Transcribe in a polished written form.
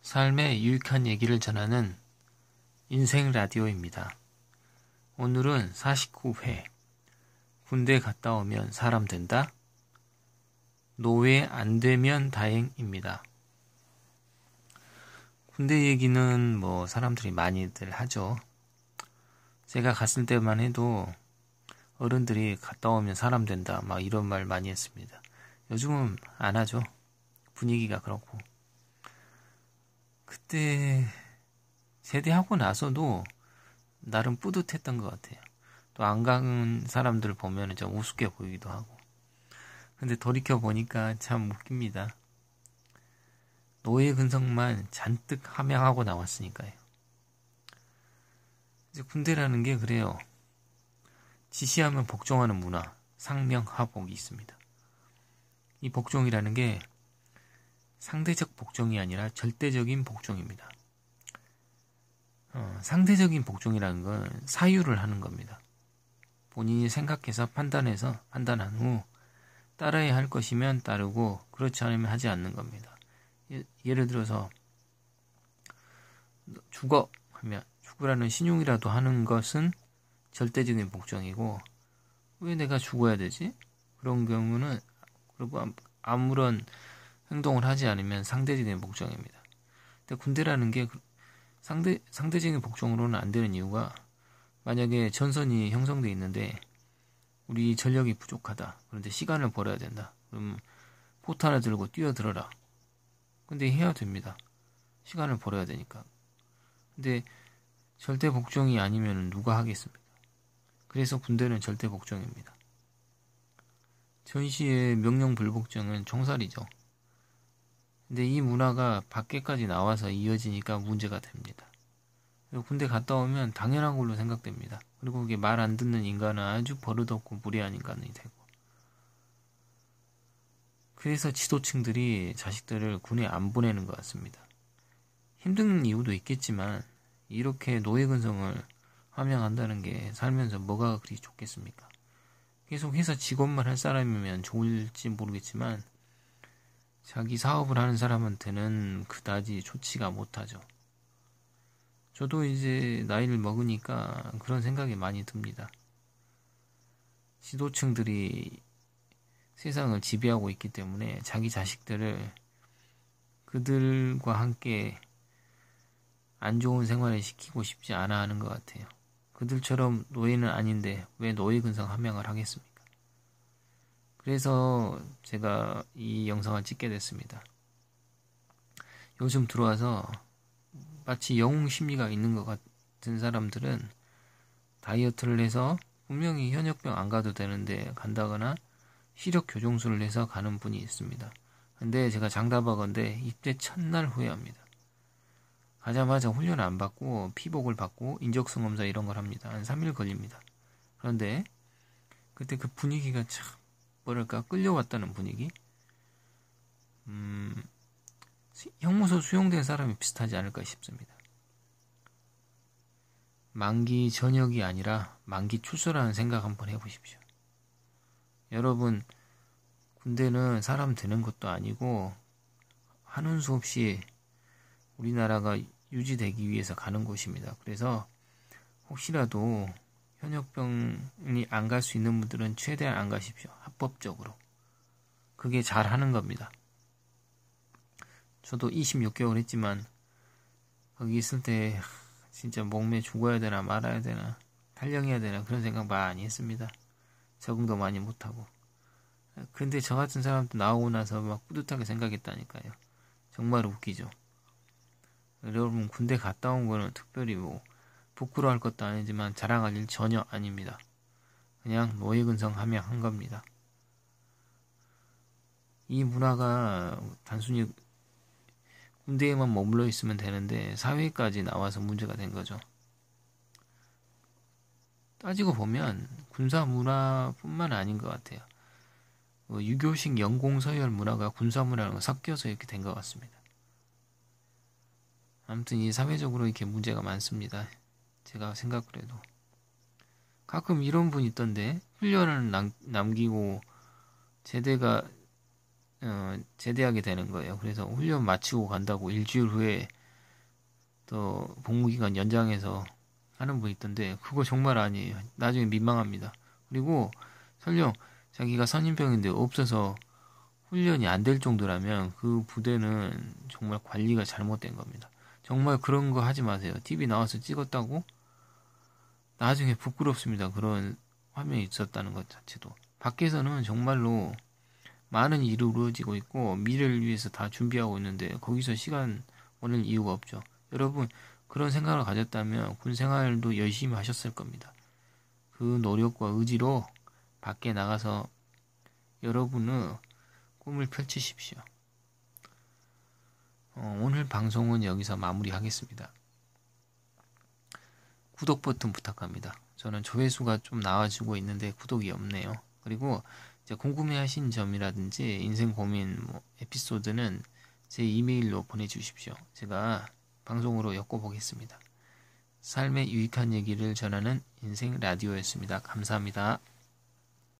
삶의 유익한 얘기를 전하는 인생 라디오입니다. 오늘은 49회 군대 갔다 오면 사람 된다? 노예 안 되면 다행입니다. 군대 얘기는 사람들이 많이들 하죠. 제가 갔을 때만 해도 어른들이 갔다 오면 사람 된다 막 이런 말 많이 했습니다. 요즘은 안 하죠. 분위기가 그렇고. 그때 제대하고 나서도 나름 뿌듯했던 것 같아요. 또 안 간 사람들 보면 좀 우습게 보이기도 하고. 근데 돌이켜 보니까 참 웃깁니다. 노예 근성만 잔뜩 함양하고 나왔으니까요. 이제 군대라는 게 그래요. 지시하면 복종하는 문화, 상명하복이 있습니다. 이 복종이라는 게 상대적 복종이 아니라 절대적인 복종입니다. 상대적인 복종이라는 건 사유를 하는 겁니다. 본인이 생각해서 판단한 후 따라야 할 것이면 따르고 그렇지 않으면 하지 않는 겁니다. 예를 들어서 죽어 하면 죽으라는 신용이라도 하는 것은 절대적인 복종이고 왜 내가 죽어야 되지? 그런 경우는 그리고 아무런 행동을 하지 않으면 상대적인 복종입니다. 근데 군대라는 게 상대적인 복종으로는 안 되는 이유가 만약에 전선이 형성되어 있는데 우리 전력이 부족하다. 그런데 시간을 벌어야 된다. 그럼 포탄을 들고 뛰어들어라. 근데 해야 됩니다. 시간을 벌어야 되니까. 근데 절대 복종이 아니면 누가 하겠습니까? 그래서 군대는 절대 복종입니다. 전시의 명령 불복종은 총살이죠. 근데 이 문화가 밖에까지 나와서 이어지니까 문제가 됩니다. 군대 갔다 오면 당연한 걸로 생각됩니다. 그리고 그게 말 안 듣는 인간은 아주 버릇없고 무례한 인간이 되고. 그래서 지도층들이 자식들을 군에 안 보내는 것 같습니다. 힘든 이유도 있겠지만 이렇게 노예 근성을 함양한다는 게 살면서 뭐가 그리 좋겠습니까? 계속해서 직업만 할 사람이면 좋을지 모르겠지만 자기 사업을 하는 사람한테는 그다지 좋지가 못하죠. 저도 이제 나이를 먹으니까 그런 생각이 많이 듭니다. 지도층들이 세상을 지배하고 있기 때문에 자기 자식들을 그들과 함께 안 좋은 생활을 시키고 싶지 않아 하는 것 같아요. 그들처럼 노예는 아닌데 왜 노예 근성 함양을 하겠습니까? 그래서 제가 이 영상을 찍게 됐습니다. 요즘 들어와서 마치 영웅 심리가 있는 것 같은 사람들은 다이어트를 해서 분명히 현역병 안 가도 되는데 간다거나 시력 교정술을 해서 가는 분이 있습니다. 근데 제가 장담하건대 입대 첫날 후회합니다. 가자마자 훈련 안 받고 피복을 받고 인적성 검사 이런 걸 합니다. 한 3일 걸립니다. 그런데 그때 그 분위기가 참 뭐랄까 끌려왔다는 분위기? 형무소 수용된 사람이 비슷하지 않을까 싶습니다. 만기 전역이 아니라 만기 출소라는 생각 한번 해보십시오. 여러분, 군대는 사람 되는 것도 아니고 하는 수 없이 우리나라가 유지되기 위해서 가는 곳입니다. 그래서 혹시라도 현역병이 안 갈 수 있는 분들은 최대한 안 가십시오. 합법적으로. 그게 잘하는 겁니다. 저도 26개월 했지만 거기 있을 때 진짜 목매 죽어야 되나 말아야 되나 탈영해야 되나 그런 생각 많이 했습니다. 적응도 많이 못하고. 근데 저 같은 사람도 나오고 나서 막 뿌듯하게 생각했다니까요. 정말 웃기죠. 여러분 군대 갔다 온 거는 특별히 부끄러워할 것도 아니지만 자랑할 일 전혀 아닙니다. 그냥 노예 근성 함양한 겁니다. 이 문화가 단순히 군대에만 머물러 있으면 되는데 사회까지 나와서 문제가 된 거죠. 따지고 보면 군사 문화뿐만 아닌 것 같아요. 유교식 영공서열 문화가 군사 문화랑 섞여서 이렇게 된 것 같습니다. 아무튼 이 사회적으로 이렇게 문제가 많습니다. 제가 생각을 해도. 가끔 이런 분 있던데 훈련을 남기고 제대하게 되는 거예요. 그래서 훈련 마치고 간다고 일주일 후에 또 복무기간 연장해서 하는 분 있던데 그거 정말 아니에요. 나중에 민망합니다. 그리고 설령 자기가 선임병인데 없어서 훈련이 안 될 정도라면 그 부대는 정말 관리가 잘못된 겁니다. 정말 그런 거 하지 마세요. TV 나와서 찍었다고 나중에 부끄럽습니다. 그런 화면이 있었다는 것 자체도. 밖에서는 정말로 많은 일이 이루어지고 있고 미래를 위해서 다 준비하고 있는데 거기서 시간 보낼 이유가 없죠. 여러분 그런 생각을 가졌다면 군 생활도 열심히 하셨을 겁니다. 그 노력과 의지로 밖에 나가서 여러분의 꿈을 펼치십시오. 오늘 방송은 여기서 마무리하겠습니다. 구독 버튼 부탁합니다. 저는 조회수가 좀 나아지고 있는데 구독이 없네요. 그리고 이제 궁금해하신 점이라든지 인생 고민 에피소드는 제 이메일로 보내주십시오. 제가 방송으로 엮어보겠습니다. 삶의 유익한 얘기를 전하는 인생 라디오였습니다. 감사합니다.